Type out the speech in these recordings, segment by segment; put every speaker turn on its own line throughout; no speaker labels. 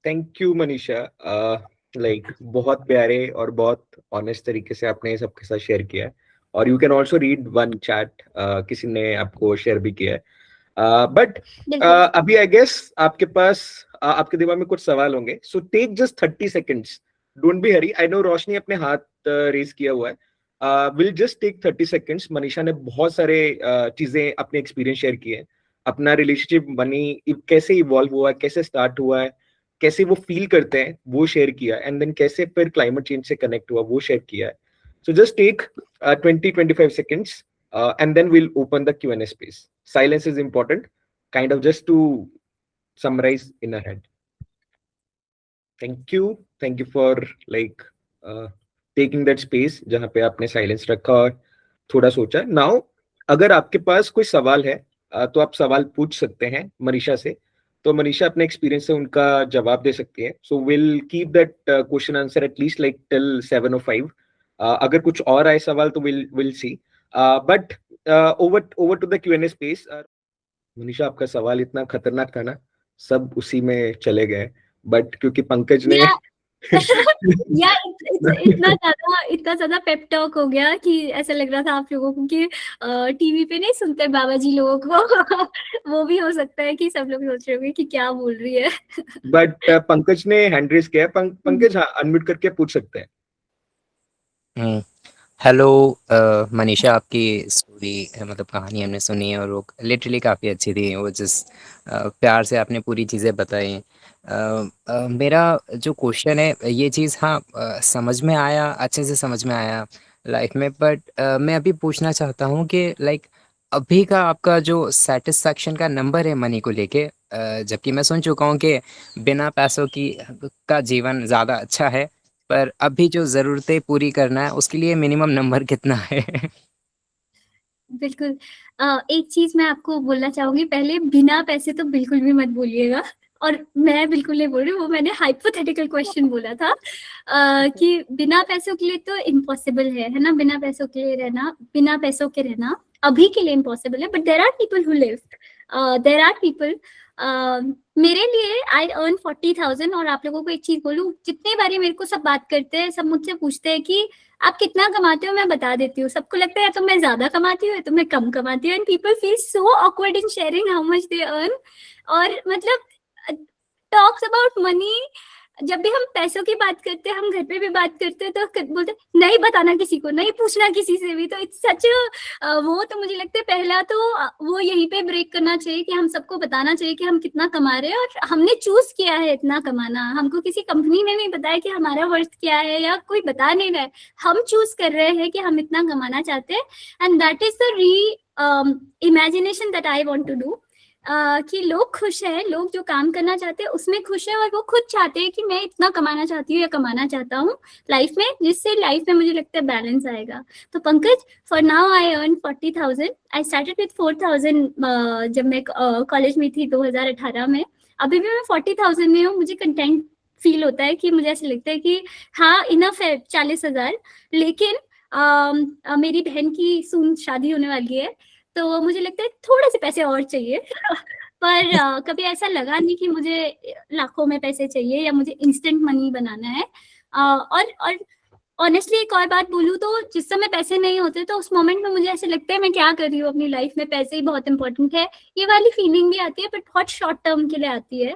Thank you Manisha. Like बहुत प्यारे और बहुत ऑनेस्ट तरीके से आपने ये सबके साथ शेयर किया है। और you can also read one chat, किसी ने आपको शेयर भी किया है। बट
बिल्कुल।
अभी आई गेस आपके पास आपके दिमाग में कुछ सवाल होंगे, so take just 30 seconds. Don't be hurry. I know Roshni अपने हाथ रेज किया हुआ है। Will just take 30 seconds. Manisha ने बहुत सारे चीजें अपने एक्सपीरियंस शेयर किए हैं। अपना रिलेशनशिप मनी कैसे इवॉल्व हुआ है, कैसे स्टार्ट हुआ है, कैसे वो फील करते हैं वो शेयर किया, एंड देन कैसे फिर क्लाइमेट चेंज से कनेक्ट हुआ वो शेयर किया है। So just take 20-25 seconds, and then we'll open the Q&A space. Silence is important, kind of just to summarize in our head. Thank you for like uh, taking that space जहाँ पे आपने silence रखा और थोड़ा सोचा। Now अगर आपके पास कोई सवाल है तो आप सवाल पूछ सकते हैं मनीषा से। तो मनीषा अपने एक्सपीरियंस से उनका जवाब दे सकती है। So will keep that question answer at least like till 7 or 5। अगर कुछ और आए सवाल तो will see. But over over to the Q&A space. Manisha, आपका सवाल इतना खतरनाक था ना, सब उसी में चले गए। बट क्योंकि पंकज ने
या या इतना ज्यादा पेप टॉक हो गया कि ऐसा लग रहा था आप लोगों को कि टीवी पे नहीं सुनते बाबा जी लोगों को वो भी हो सकता है कि सब लोग सोच रहे होंगे कि क्या बोल रही है।
बट पंकज ने हैंड रेज किया है। पंकज, हाँ, अनम्यूट करके पूछ सकते हैं।
हम्म, हेलो मनीषा, आपकी स्टोरी मतलब कहानी हमने सुनी है और वो लिटरली काफ़ी अच्छी थी। वो जिस प्यार से आपने पूरी चीज़ें बताई। मेरा जो क्वेश्चन है ये चीज़, हाँ, समझ में आया, अच्छे से समझ में आया लाइफ में। बट मैं अभी पूछना चाहता हूँ कि लाइक अभी का आपका जो सेटिस्फैक्शन का नंबर है मनी को लेके, जबकि मैं सुन चुका हूँ कि बिना पैसों की का जीवन ज़्यादा अच्छा है, पर अभी जो ज़रूरतें पूरी करना है उसके लिए मिनिमम नंबर कितना है?
बिल्कुल। एक चीज मैं आपको बोलना चाहूंगी, पहले बिना पैसे तो बिल्कुल भी मत बोलिएगा। और मैं बिल्कुल नहीं बोल रही, वो मैंने हाइपोथेटिकल क्वेश्चन बोला था कि बिना पैसों के लिए तो इम्पॉसिबल है ना, बिना पैसों के लिए रहना, बिना पैसों के रहना अभी के लिए इम्पॉसिबल है। But there are people who live, there are people. मेरे लिए आई अर्न 40,000। और आप लोगों को एक चीज बोलूं, जितनी बारी मेरे को सब बात करते हैं, सब मुझसे पूछते हैं कि आप कितना कमाते हो, मैं बता देती हूँ। सबको लगता है तो मैं ज्यादा कमाती हूँ या तो मैं कम कमाती हूँ, and people feel so awkward in sharing how much they earn. और मतलब टॉक्स अबाउट मनी, जब भी हम पैसों की बात करते हैं, हम घर पे भी बात करते हैं, तो बोलते नहीं बताना किसी को, नहीं पूछना किसी से भी। तो इट्स सच वो तो मुझे लगता है पहला तो वो यहीं पे ब्रेक करना चाहिए कि हम सबको बताना चाहिए कि हम कितना कमा रहे हैं और हमने चूज किया है इतना कमाना। हमको किसी कंपनी ने नहीं बताया कि हमारा वर्थ क्या है, या कोई बता नहीं रहा है। हम चूज कर रहे हैं कि हम इतना कमाना चाहते हैं, and that is the reimagination that I want to do. कि लोग खुश हैं, लोग जो काम करना चाहते हैं उसमें खुश है, और वो खुद चाहते हैं कि मैं इतना कमाना चाहती हूँ या कमाना चाहता हूँ लाइफ में, जिससे लाइफ में मुझे लगता है बैलेंस आएगा। तो Pankaj, for now I earn 40,000। I started with 4,000 जब मैं कॉलेज में थी 2018 में। अभी भी मैं 40,000 में हूँ। मुझे कंटेंट फील होता है कि मुझे ऐसा लगता है कि हाँ इनफ है 40,000। लेकिन मेरी बहन की सून शादी होने वाली है, तो मुझे लगता है थोड़े से पैसे और चाहिए पर कभी ऐसा लगा नहीं कि मुझे लाखों में पैसे चाहिए या मुझे इंस्टेंट मनी बनाना है। और ऑनेस्टली एक और बात बोलूँ तो, जिस समय पैसे नहीं होते तो उस मोमेंट में मुझे ऐसे लगता है मैं क्या कर रही हूँ अपनी लाइफ में, पैसे ही बहुत इंपॉर्टेंट है। ये वाली फीलिंग भी आती है, बट बहुत शॉर्ट टर्म के लिए आती है,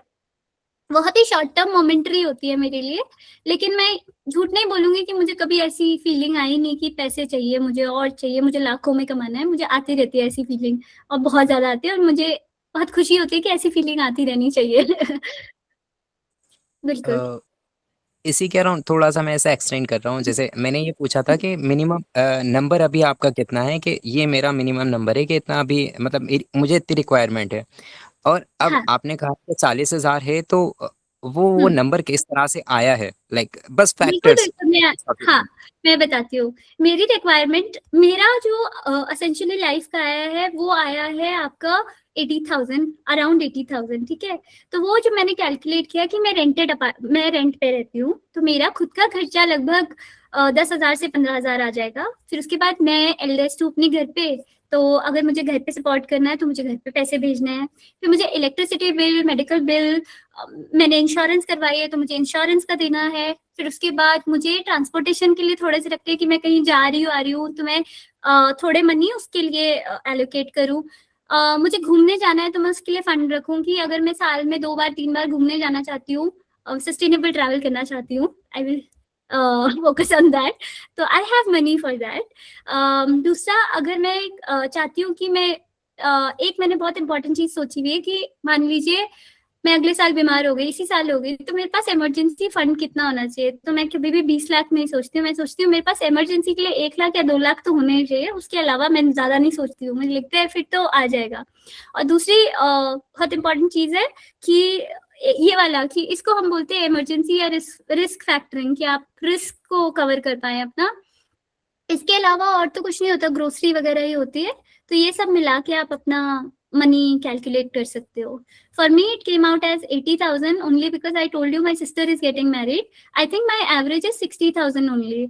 बहुत ही शॉर्ट टर्म मोमेंटरी होती है मेरे लिए। लेकिन मैं झूठ नहीं बोलूंगी कि मुझे कभी ऐसी फीलिंग आई नहीं कि पैसे चाहिए मुझे और चाहिए, मुझे लाखों में कमाना है। मुझे आती रहती है ऐसी फीलिंग, और बहुत ज्यादा आती है, और मुझे बहुत खुशी होती है कि ऐसी फीलिंग आती रहनी चाहिए बिल्कुल।
इसी कह रहा हूँ, थोड़ा सा मैं ऐसा एक्सटेंड कर रहा हूँ। जैसे मैंने ये पूछा था कि मिनिमम नंबर अभी आपका कितना है, कि ये मेरा मिनिमम नंबर है कि इतना अभी मतलब मुझे इतनी रिक्वायरमेंट है। और अब
हाँ।
आपने कहा कि 40,000 है, तो वो नंबर किस तरह से आया है? लाइक बस
बिल्कुल
फैक्टर्स।
बिल्कुल। हाँ, मैं बताती हूँ। मेरी रिक्वायरमेंट, मेरा जो असेंशियली लाइफ का आया है, वो आया है आपका 80,000, अराउंड 80,000। ठीक है। तो वो जो मैंने कैलकुलेट किया कि मैं रेंट पे रहती हूँ, तो मेरा खुद का खर्चा लगभग 10,000 से 15,000 आ जाएगा। फिर उसके बाद मैं एल्डेस्ट हूँ अपने घर पे, तो अगर मुझे घर पे सपोर्ट करना है तो मुझे घर पे पैसे भेजने हैं। फिर मुझे इलेक्ट्रिसिटी बिल, मेडिकल बिल, मैंने इंश्योरेंस करवाई है तो मुझे इंश्योरेंस का देना है। फिर उसके बाद मुझे ट्रांसपोर्टेशन के लिए थोड़े से रखते हैं कि मैं कहीं जा रही हूँ, आ रही हूँ, तो मैं थोड़े मनी उसके लिए एलोकेट करूँ। मुझे घूमने जाना है तो मैं उसके लिए फंड रखूँ कि अगर मैं साल में 2 बार 3 बार घूमने जाना चाहती हूँ, सस्टेनेबल ट्रैवल करना चाहती हूँ, I will focus on that, तो I have money for that. दूसरा, अगर मैं चाहती हूँ कि मैं एक मैंने बहुत इंपॉर्टेंट चीज सोची हुई है कि मान लीजिए मैं अगले साल बीमार हो गई, इसी साल हो गई, तो मेरे पास इमरजेंसी फंड कितना होना चाहिए। तो मैं कभी भी 20 लाख नहीं सोचती हूँ, मैं सोचती हूँ मेरे पास इमरजेंसी के लिए 1 लाख या 2 लाख तो होने ही चाहिए। उसके अलावा मैं ज्यादा नहीं सोचती हूँ, मुझे लगता है फिर तो आ जाएगा। और दूसरी बहुत इंपॉर्टेंट चीज है कि ये वाला कि इसको हम बोलते हैं इमरजेंसी या रिस्क फैक्टरिंग, कि आप रिस्क को कवर कर पाए अपना। इसके अलावा और तो कुछ नहीं होता, ग्रोसरी वगैरह ही होती है। तो ये सब मिला के आप अपना मनी कैलकुलेट कर सकते हो। For me it came out as 80,000 only because I told you my sister is getting married. I think my average is 60,000 only,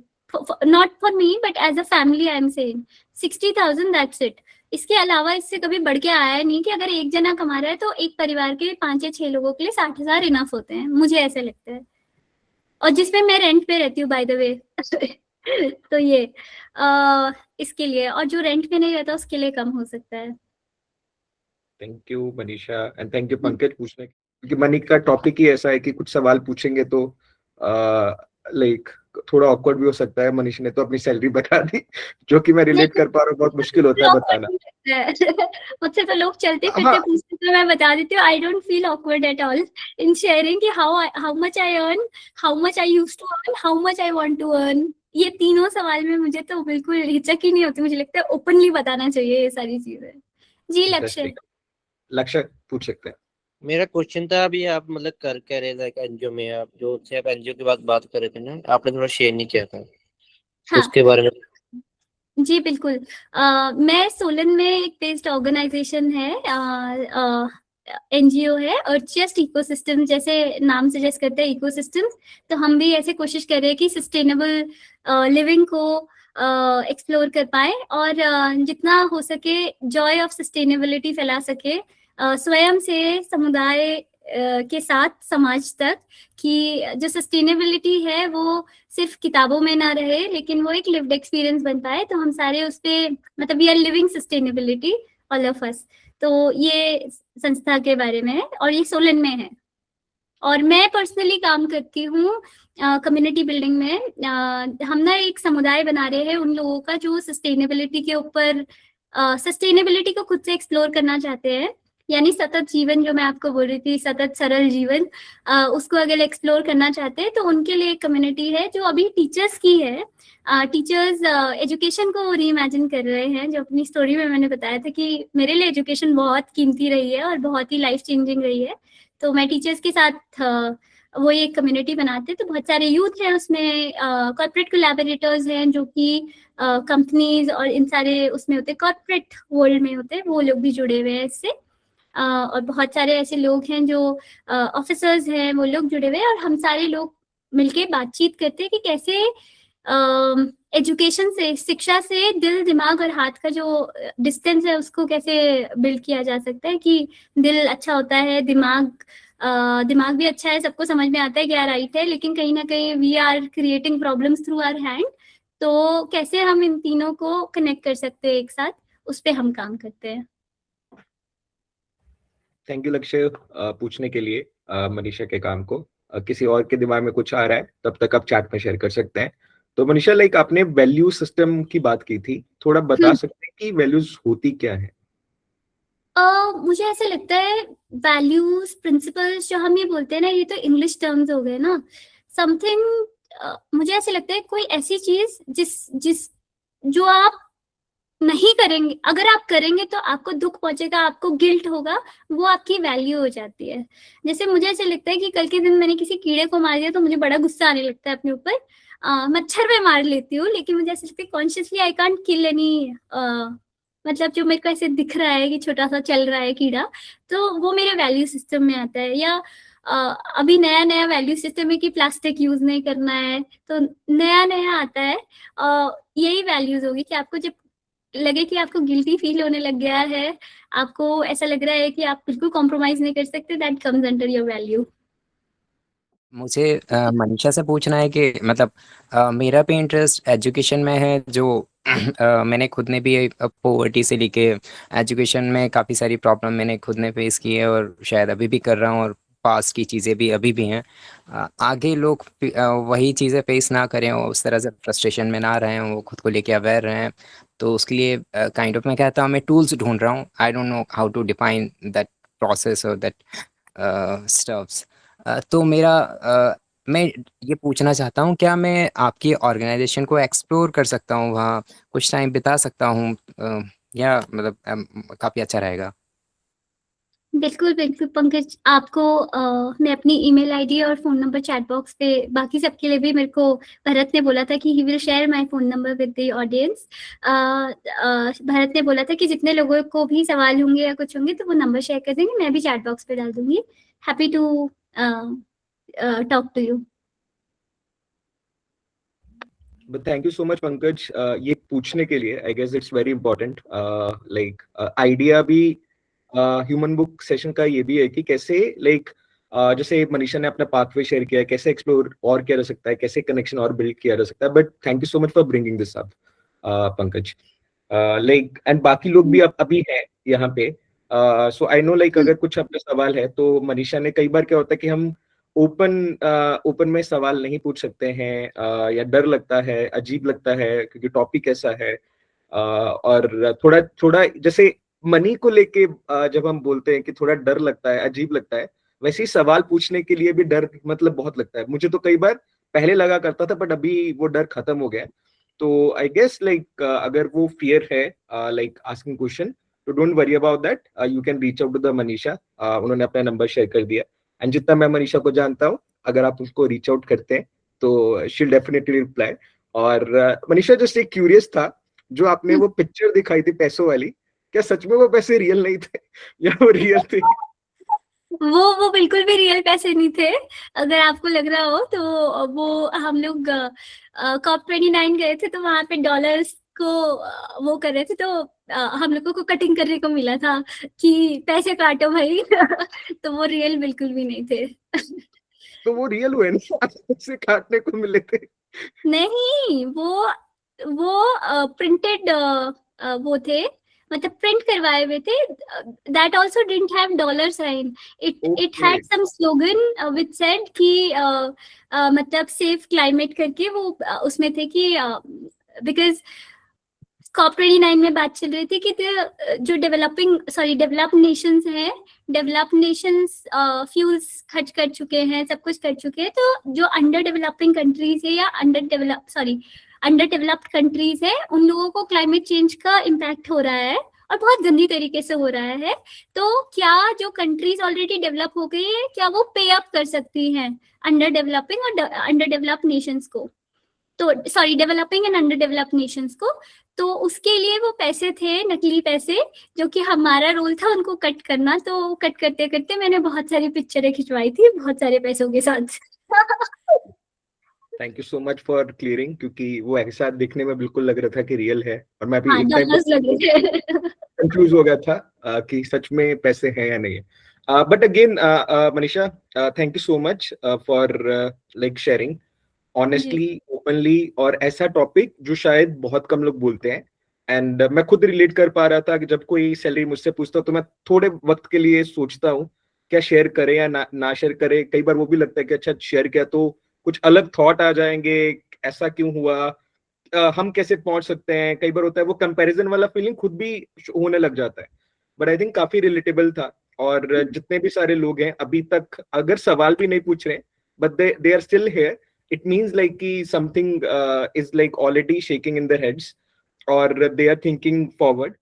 not for me but as a family I am saying 60,000, that's it. इसके अलावा इससे कभी बढ़ के आया नहीं कि अगर एक जना कमा रहा है तो एक परिवार के 5 या 6 लोगों के लिए 60,000 इनफ होते हैं, मुझे ऐसा लगता है। और जिसमें मैं रेंट पे रहती हूँ बाय द वे तो ये इसके लिए, और जो रेंट पे नहीं रहता उसके लिए कम हो सकता है।
Thank you Manisha and thank you Pankaj पूछने, क्योंकि मनी का टॉपिक ही ऐसा है कि कुछ सवाल पूछेंगे तो लाइक थोड़ा ऑकवर्ड भी हो सकता है। मनीषा ने तो अपनी सैलरी बता दी, जो कि मैं रिलेट कर पा रहा हूँ, बहुत मुश्किल होता है बताना।
मुझसे तो लोग चलते फिरते
हाँ,
पूछते तो मैं बता देती हूँ। I don't feel awkward at all in sharing कि how much I earn, how much I used to earn, how much I want to earn. ये तीनों सवाल में मुझे तो बिल्कुल हिचक ही नहीं होती, मुझे लगता है ओपनली बताना चाहिए ये सारी चीजें। जी लक्ष्य।
लक्ष्य पूछ सकते हैं।
मेरा क्वेश्चन था, अभी आप मतलब कर कह रहे थे एनजीओ में, आप जो से आप एनजीओ की बात कर रहे थे ना, आपने थोड़ा शेयर नहीं किया था
हाँ
उसके बारे में।
जी बिल्कुल। मैं सोलन में एक बेस्ड ऑर्गेनाइजेशन है, एनजीओ है, अर्थ इकोसिस्टम, जैसे नाम सजेस्ट करते हैं इकोसिस्टम। तो हम भी ऐसे कोशिश कर रहे हैं कि सस्टेनेबल लिविंग को एक्सप्लोर कर पाए और जितना हो सके जॉय ऑफ सस्टेनेबिलिटी फैला सके, स्वयं से समुदाय के साथ समाज तक, कि जो सस्टेनेबिलिटी है वो सिर्फ किताबों में ना रहे लेकिन वो एक लिव्ड एक्सपीरियंस बन पाए। तो हम सारे उस पे मतलब we are living sustainability all of us. तो ये संस्था के बारे में है और ये सोलन में है। और मैं पर्सनली काम करती हूँ कम्युनिटी बिल्डिंग में। हम ना एक समुदाय बना रहे हैं उन लोगों का जो सस्टेनेबिलिटी के ऊपर सस्टेनेबिलिटी को खुद से एक्सप्लोर करना चाहते हैं, यानी सतत जीवन, जो मैं आपको बोल रही थी, सतत सरल जीवन, उसको अगर एक्सप्लोर करना चाहते हैं तो उनके लिए एक कम्युनिटी है जो अभी टीचर्स की है। टीचर्स एजुकेशन को रीइमेजिन कर रहे हैं। जो अपनी स्टोरी में मैंने बताया था कि मेरे लिए एजुकेशन बहुत कीमती रही है और बहुत ही लाइफ चेंजिंग रही है। तो मैं टीचर्स के साथ वो एक कम्युनिटी बनाते हैं। तो बहुत सारे यूथ हैं उसमें, कॉर्पोरेट कोलैबोरेटर्स हैं जो कि कंपनीज और इन सारे उसमें होते हैं, कॉर्पोरेट वर्ल्ड में होते हैं, वो लोग भी जुड़े हुए हैं इससे। और बहुत सारे ऐसे लोग हैं जो ऑफिसर्स हैं, वो लोग जुड़े हुए हैं। और हम सारे लोग मिलके बातचीत करते हैं कि कैसे एजुकेशन से, शिक्षा से दिल, दिमाग और हाथ का जो डिस्टेंस है उसको कैसे बिल्ड किया जा सकता है कि दिल अच्छा होता है, दिमाग भी अच्छा है, सबको समझ में आता है क्या राइट है, लेकिन कहीं ना कहीं we are creating problems through our hand. तो कैसे हम इन तीनों को कनेक्ट कर सकते हैं एक साथ, उस पर हम काम करते हैं।
थैंक यू लक्ष्य पूछने के लिए मनीषा के काम को। किसी और के दिमाग में कुछ आ रहा है तब तक आप चैट में शेयर कर सकते हैं। तो मनीषा, लाइक आपने वैल्यू सिस्टम की बात की थी, थोड़ा बता सकते हैं कि वैल्यूज होती क्या है?
मुझे ऐसा लगता है वैल्यूज, प्रिंसिपल्स जो हम ये बोलते हैं ना, ये तो इंग्लिश टर्म्स हो गए ना। समथिंग, मुझे ऐसा लगता है कोई ऐसी चीज जिस जो आप नहीं करेंगे, अगर आप करेंगे तो आपको दुख पहुंचेगा, आपको गिल्ट होगा, वो आपकी वैल्यू हो जाती है। जैसे मुझे ऐसा लगता है कि कल के दिन मैंने किसी कीड़े को मार दिया तो मुझे बड़ा गुस्सा आने लगता है अपने ऊपर। मच्छर में मार लेती हूँ, लेकिन मुझे ऐसा लगता है consciously I can't kill any, मतलब जो मेरे को ऐसे दिख रहा है कि छोटा सा चल रहा है कीड़ा, तो वो मेरे वैल्यू सिस्टम में आता है। या अभी नया नया वैल्यू सिस्टम है कि प्लास्टिक यूज नहीं करना है, तो नया नया आता है। यही वैल्यूज होगी कि आपको जब लगे कि आपको गिल्टी फील होने लग गया है, आपको ऐसा लग रहा है कि आप बिल्कुल कॉम्प्रोमाइज नहीं कर सकते, that comes under your value.
मुझे मनीषा से पूछना है कि मतलब मेरा भी इंटरेस्ट एजुकेशन में है, जो मैंने खुद ने भी पॉवर्टी से लेके एजुकेशन में काफ़ी सारी प्रॉब्लम मैंने खुद ने फेस की है, और शायद अभी भी कर रहा हूँ, और पास की चीज़ें भी अभी भी हैं। आगे लोग वही चीज़ें फेस ना करें, और उस तरह से फ्रस्ट्रेशन में ना रहें, वो खुद को लेके अवेयर रहें। तो उसके लिए काइंड ऑफ मैं कहता हूँ मैं टूल्स ढूंढ रहा हूँ। I don't know how to define that process और दैट स्टफ्स। तो मैं ये पूछना चाहता हूँ, क्या मैं आपकी ऑर्गेनाइजेशन को एक्सप्लोर कर सकता हूँ, वहाँ कुछ टाइम बिता सकता हूँ, या मतलब काफ़ी अच्छा रहेगा?
बिल्कुल बिल्कुल पंकज, आपको मैं अपनी ईमेल आईडी और फोन नंबर चैट बॉक्स पे, बाकी सबके लिए भी मेरे को भरत ने बोला था कि he will share my phone number with the audience. Bharat ने बोला था कि जितने लोगों को भी सवाल होंगे या कुछ होंगे तो वो नंबर शेयर कर देंगे, मैं भी चैट बॉक्स पे डाल दूंगी। Happy to talk to you.
But thank you so much Pankaj, ये पूछने के लिए। I guess it's very important. Like idea भी ह्यूमन बुक सेशन का ये भी है कि कैसे लाइक जैसे मनीषा ने अपना पाथवे शेयर किया है, कैसे एक्सप्लोर और किया जा सकता है, कैसे कनेक्शन और बिल्ड किया जा सकता है। But thank you so much for bringing this up Pankaj. Like and बाकी लोग भी अभी हैं यहाँ पे। सो आई नो लाइक अगर कुछ अपना सवाल है तो मनीषा ने, कई बार क्या होता है कि हम ओपन में सवाल नहीं पूछ सकते हैं, या डर लगता है, अजीब लगता है क्योंकि टॉपिक ऐसा है। और थोड़ा थोड़ा जैसे मनी को लेके जब हम बोलते हैं कि थोड़ा डर लगता है, अजीब लगता है, वैसे ही सवाल पूछने के लिए भी डर मतलब बहुत लगता है। मुझे तो कई बार पहले लगा करता था, बट अभी वो डर खत्म हो गया है। तो आई गेस लाइक अगर वो फियर है लाइक आस्किंग क्वेश्चन, तो don't worry about that, you can reach out to the Manisha. उन्होंने अपना नंबर शेयर कर दिया, एंड जितना मैं मनीषा को जानता हूँ, अगर आप उसको रीच आउट करते हैं तो शी विल डेफिनेटली रिप्लाई। और मनीषा जस्ट एक क्यूरियस था, जो आपने वो पिक्चर दिखाई थी पैसों वाली, क्या सच में वो पैसे रियल नहीं थे या वो रियल थे?
वो बिल्कुल भी रियल पैसे नहीं थे, अगर आपको लग रहा हो तो। वो हम लोग COP29 गए थे, तो वहां पे डॉलर्स को वो कर रहे थे, तो हम लोगों को कटिंग करने को मिला था कि पैसे काटो भाई। तो वो रियल बिल्कुल भी नहीं थे।
तो वो रियल हुए ना, से काटने को मिले थे?
नहीं, वो प्रिंटेड वो थे, मतलब प्रिंट करवाए हुए थे। That also didn't have dollar sign, it had some slogan which said कि मतलब सेफ क्लाइमेट करके, वो उसमें थे कि बिकॉज COP29 में बात चल रही थी कि जो डेवलप्ड नेशंस हैं, डेवलप्ड नेशंस फ्यूल्स खर्च कर चुके हैं, सब कुछ कर चुके हैं, तो जो अंडर डेवलपिंग कंट्रीज है या अंडर डेवलप्ड कंट्रीज है, उन लोगों को क्लाइमेट चेंज का इम्पैक्ट हो रहा है, और बहुत गंदी तरीके से हो रहा है। तो क्या जो कंट्रीज ऑलरेडी डेवलप हो गई है, क्या वो पे अप कर सकती हैं अंडर डेवलपिंग और अंडर डेवलप्ड नेशंस को, तो developing and under developed Nations को। तो उसके लिए वो पैसे थे, नकली पैसे, जो कि हमारा रोल था उनको कट करना। तो कट करते करते मैंने बहुत सारी पिक्चरें खिंचवाई थी बहुत सारे पैसों के साथ।
Thank you so much for clearing, क्योंकि वो ऐसा दिखने में बिल्कुल लग रहा था कि रियल है, और मैं भी
हाँ,
एक टाइम
डॉलर्स लगे थे।
कंफ्यूज हो गया था कि सच में पैसे हैं या नहीं है। But again Manisha, thank you so much for like sharing honestly, openly, और ऐसा टॉपिक जो शायद बहुत कम लोग बोलते हैं। एंड मैं खुद रिलेट कर पा रहा था कि जब कोई सैलरी मुझसे पूछता तो मैं थोड़े वक्त के लिए सोचता हूँ क्या शेयर करे या ना शेयर करे। कई बार वो भी लगता है कि अच्छा शेयर किया तो कुछ अलग थॉट आ जाएंगे, ऐसा क्यों हुआ, हम कैसे पहुंच सकते हैं। कई बार होता है वो कंपैरिजन वाला फीलिंग खुद भी होने लग जाता है। बट आई थिंक काफी रिलेटेबल था, और जितने भी सारे लोग हैं अभी तक अगर सवाल भी नहीं पूछ रहे, but they are still here, it means like ki something is like already shaking in their heads, or they are thinking forward.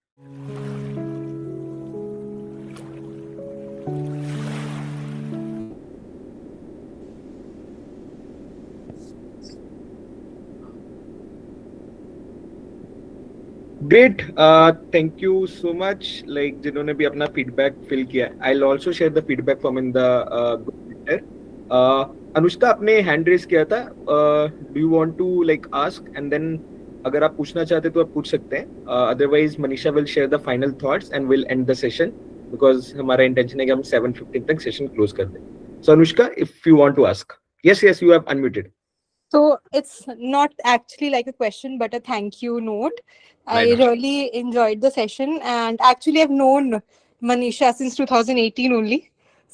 Great, thank you so much, like जिन्होंने भी अपना फीडबैक फिल किया। I'll also share the feedback form in the group Twitter. Anushka, आपने hand raise किया था, do you want to like ask, and then अगर आप पूछना चाहते तो आप पूछ सकते हैं, otherwise Manisha will share the final thoughts and will end the session, because हमारा इंटेंशन है कि हम 7:15 तक सेशन क्लोज कर दें. So Anushka, if you want to ask. Yes, you have unmuted.
So it's not actually like a question, but a thank you note.
Why
I
not?
really enjoyed the session, and actually I've known Manisha since 2018 only.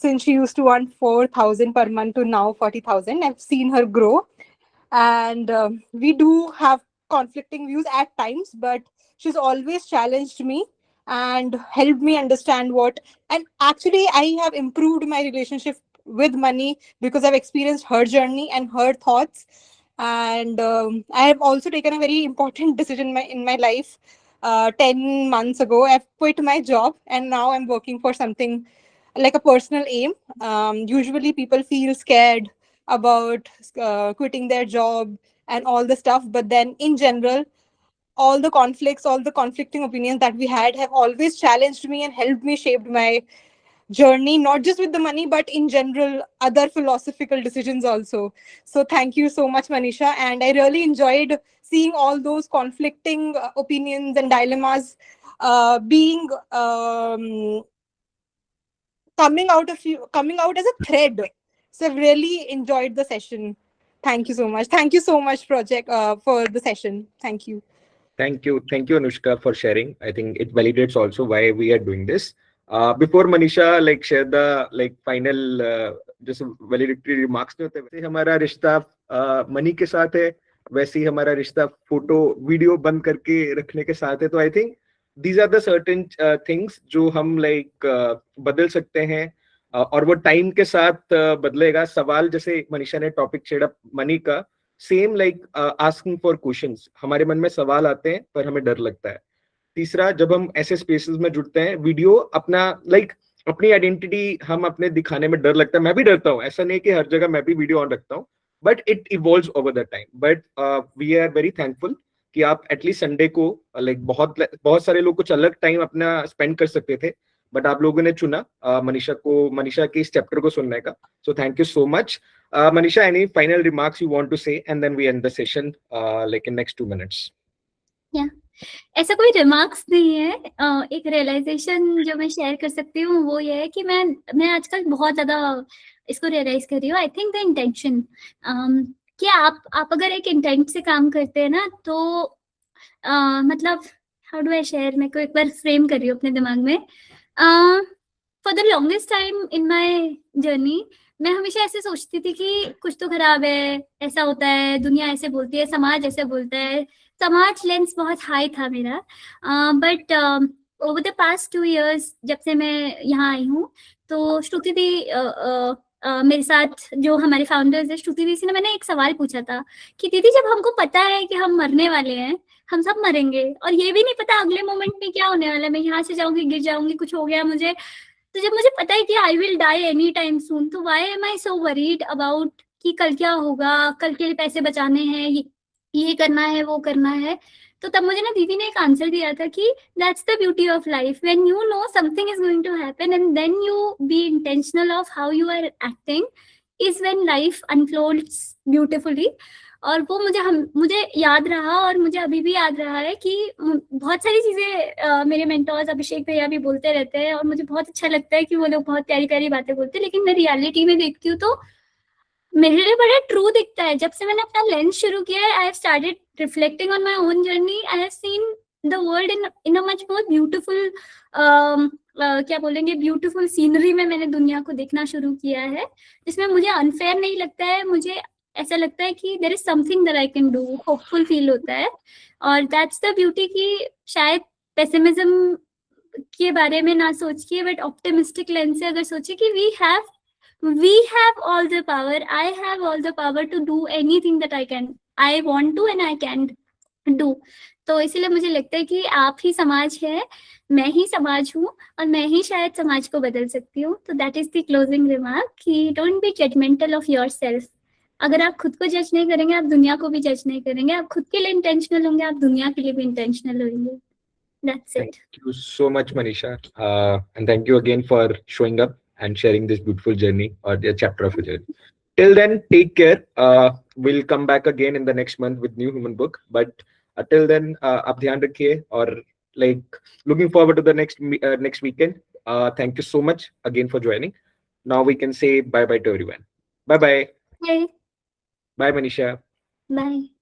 Since she used to want 4,000 per month to now 40,000, I've seen her grow, and we do have conflicting views at times, but she's always challenged me and helped me understand what. And actually, I have improved my relationship with money because I've experienced her journey and her thoughts. And I have also taken a very important decision in my life. 10 months ago, I've quit my job, and now I'm working for something like a personal aim. Usually, people feel scared about quitting their job and all the stuff, but then in general, all the conflicts, all the conflicting opinions that we had have always challenged me and helped me shape my journey, not just with the money, but in general, other philosophical decisions also. So thank you so much, Manisha. And I really enjoyed seeing all those conflicting opinions and dilemmas being coming out as a thread. So I've really enjoyed the session. Thank you so much. Thank you so much, Project, for the session. Thank you.
Thank you, Anushka, for sharing. I think it validates also why we are doing this. Before Manisha share the final just validatory remarks नहीं होते, वैसे हमारा रिश्ता money के साथ है, वैसे ही हमारा रिश्ता फोटो वीडियो बंद करके रखने के साथ है. तो I think these are the certain things जो हम बदल सकते हैं, और वो टाइम के साथ बदलेगा. सवाल जैसे मनीषा ने टॉपिक छेड़ा मनी का, सेम आस्किंग फॉर क्वेश्चंस. हमारे मन में सवाल आते हैं पर हमें डर लगता है. तीसरा, जब हम ऐसे स्पेसेस में जुड़ते हैं, वीडियो अपना अपनी आइडेंटिटी हम अपने दिखाने में डर लगता है. मैं भी डरता हूँ, ऐसा नहीं कि हर जगह मैं भी वीडियो ऑन रखता हूँ, but it evolves over the time. But we are very thankful कि आप एटलीस्ट संडे को बहुत सारे लोग कुछ अलग टाइम अपना स्पेंड कर सकते थे, बट आप लोगों ने चुना मनीषा के इस चैप्टर को सुनने का. So thank you so much. Manisha, any final remarks you want to say, and then we end the session in next 2 minutes.
Yeah. ऐसा कोई रिमार्क्स नहीं है. एक रियलाइजेशन जो मैं शेयर कर सकती हूँ वो ये है कि मैं आजकल बहुत ज्यादा इसको रियलाइज कर रही हूँ. आई थिंक द इंटेंशन, कि आप अगर एक इंटेंट से काम करते हैं ना, तो मतलब हाउ डू आई शेयर, मैं को एक बार फ्रेम कर रही हूँ अपने दिमाग में. For the longest time in my journey मैं हमेशा ऐसे सोचती थी कि कुछ तो खराब है, ऐसा होता है, दुनिया ऐसे बोलती है, समाज ऐसे बोलता है. समाज लेंस बहुत हाई था मेरा. But over the past 2 years जब से मैं यहाँ आई हूँ, तो श्रुति दी मेरे साथ जो हमारे फाउंडर्स है, श्रुति दी से मैंने एक सवाल पूछा था कि दीदी, जब हमको पता है कि हम मरने वाले हैं, हम सब मरेंगे, और ये भी नहीं पता अगले मोमेंट में क्या होने वाला है, मैं यहाँ से जाऊंगी, गिर जाऊंगी, कुछ हो गया मुझे, तो जब मुझे पता है कि I will die any time soon, तो why am I so worried about कि कल क्या होगा, कल के लिए पैसे बचाने हैं, ये करना है, वो करना है. तो तब मुझे ना दीदी ने एक आंसर दिया था कि that's the beauty of life, when you know something is going to happen and then you be intentional of how you are acting, is when life unfolds beautifully. और वो मुझे याद रहा, और मुझे अभी भी याद रहा है कि बहुत सारी चीजें मेरे मेंटोर्स अभिषेक भैया भी बोलते रहते हैं, और मुझे बहुत अच्छा लगता है कि वो लोग बहुत प्यारी प्यारी बातें बोलते हैं, लेकिन मैं रियलिटी में देखती हूँ तो मेरे लिए बड़ा ट्रू दिखता है. जब से मैंने अपना लेंस शुरू किया है, I have started reflecting on my own journey, I have seen the world in a much more beautiful, क्या बोलेंगे, ब्यूटीफुल सीनरी में मैंने दुनिया को देखना शुरू किया है, जिसमें मुझे अनफेयर नहीं लगता है. मुझे ऐसा लगता है कि there is something that I can do, hopeful feel होता है. और दैट्स द ब्यूटी कि शायद पेसिमिज्म के बारे में ना सोच के, बट ऑप्टिमिस्टिक लेंस से अगर सोचे कि we have all the power, I have all the power to do anything that I want to and I can do. तो इसीलिए मुझे लगता है कि आप ही समाज है, मैं ही समाज हूँ, और मैं ही शायद समाज को बदल सकती हूँ. तो that is the closing remark कि don't be judgemental of yourself. अगर आप खुद को जज नहीं करेंगे, आप दुनिया को भी जज नहीं करेंगे. आप खुद के लिए इंटेंशनल होंगे, आप दुनिया के लिए भी इंटेंशनल होंगे. That's it.
Thank you so much, Manisha, and thank you again for showing up and sharing this beautiful journey or the chapter of your journey. Till then, take care. We'll come back again in the next month with new human book. But Till then, आप ध्यान रखिए और like looking forward to the next weekend. Thank you so much again for joining. Now we can say bye bye to everyone. Bye bye.
Bye.
Bye Manisha.
Bye.